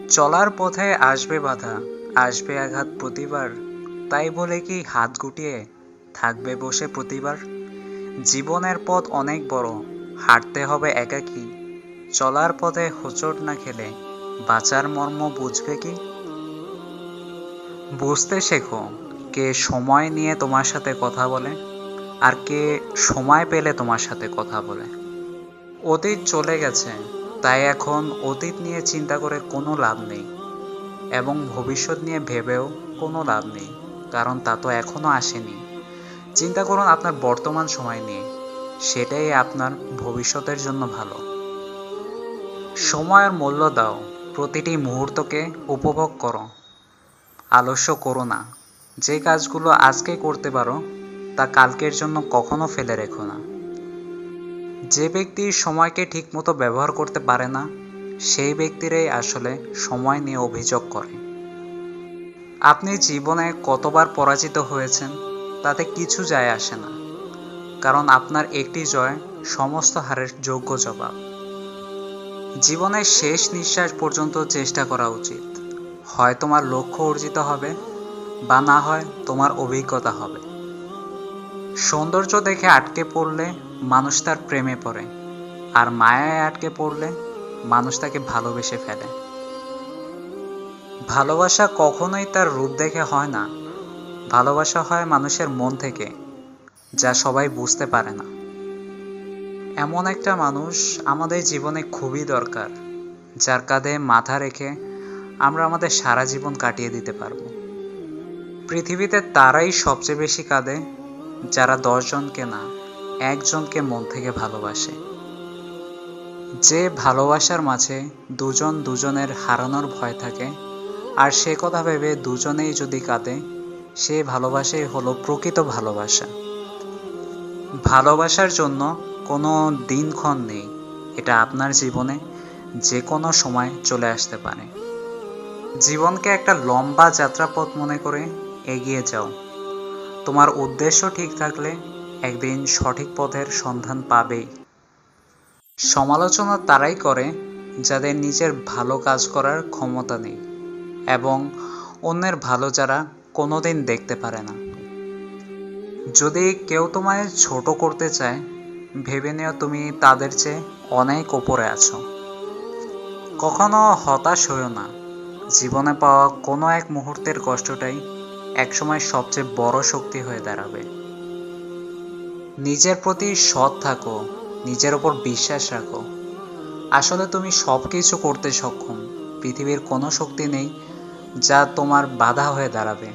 চলার পথে আসবে বাধা, আসবে আঘাত প্রতিবার। তাই বলে কি হাত গুটিয়ে থাকবে বসে প্রতিবার? জীবনের পথ অনেক বড়, হাঁটতে হবে একাকী। চলার পথে হোঁচট না খেলে বাঁচার মর্ম বুঝবে কি? বুঝতে শেখো কে সময় নিয়ে তোমার সাথে কথা বলে, আর কে সময় পেলে তোমার সাথে কথা বলে। অতীত চলে গেছে, তাই এখন অতীত নিয়ে চিন্তা করে কোনো লাভ নেই, এবং ভবিষ্যৎ নিয়ে ভেবেও কোনো লাভ নেই, কারণ তা তো এখনও আসেনি। চিন্তা করুন আপনার বর্তমান সময় নিয়ে, সেটাই আপনার ভবিষ্যতের জন্য ভালো। সময়ের মূল্য দাও, প্রতিটি মুহূর্তকে উপভোগ করো। আলস্য করো না, যে কাজগুলো আজকে করতে পারো তা কালকের জন্য কখনো ফেলে রেখো না। যে ব্যক্তি সময়কে ঠিকমতো ব্যবহার করতে পারে না, সেই ব্যক্তিরাই আসলে সময় নিয়ে অভিযোগ করে। আপনি জীবনে কতবার পরাজিত হয়েছেন তাতে কিছু যায় আসে না, কারণ আপনার একটি জয় সমস্ত হারের যোগ্য জবাব। জীবনের শেষ নিঃশ্বাস পর্যন্ত চেষ্টা করা উচিত। হয় তোমার লক্ষ্য অর্জিত হবে, বা না হয় তোমার অভিজ্ঞতা হবে। সৌন্দর্য দেখে আটকে পড়লে মানুষ তার প্রেমে পড়ে, আর মায়ায় আটকে পড়লে মানুষ তাকে ভালোবেসে ফেলে। ভালোবাসা কখনোই তার রূপ দেখে হয় না, ভালোবাসা হয় মানুষের মন থেকে, যা সবাই বুঝতে পারে না। এমন একটা মানুষ আমাদের জীবনে খুবই দরকার, যার কাঁধে মাথা রেখে আমরা আমাদের সারা জীবন কাটিয়ে দিতে পারবো। পৃথিবীতে তারাই সবচেয়ে বেশি কাঁদে যারা 10 জনকে না, একজনকে মন থেকে ভালোবাসে। যে ভালোবাসার মাঝে দুজন দুজনের হারানোর ভয় থাকে, আর সে কথা ভেবে দুজনেই যদি কাঁদে, সে ভালোবাসাই হলো প্রকৃত ভালোবাসা। ভালোবাসার জন্য কোনো দিনক্ষণ নেই, এটা আপনার জীবনে যে কোনো সময় চলে আসতে পারে। জীবনকে একটা লম্বা যাত্রাপথ মনে করে এগিয়ে যাও। তোমার উদ্দেশ্য ঠিক থাকলে একদিন সঠিক পথের সন্ধান পাবেই। সমালোচনা তারাই করে যাদের নিজের ভালো কাজ করার ক্ষমতা নেই, এবং অন্যের ভালো যারা কোনোদিন দেখতে পারে না। যদি কেউ তোমায় ছোট করতে চায়, ভেবে নিও তুমি তাদের চেয়ে অনেক উপরে আছো। কখনো হতাশ হইও না, জীবনে পাওয়া কোনো এক মুহূর্তের কষ্টটাই একসময় সবচেয়ে বড় শক্তি হয়ে দাঁড়াবে। নিজের প্রতি সৎ থাকো, নিজের ওপর বিশ্বাস রাখো। আসলে তুমি সব কিছু করতে সক্ষম, পৃথিবীর কোনো শক্তি নেই যা তোমার বাধা হয়ে দাঁড়াবে।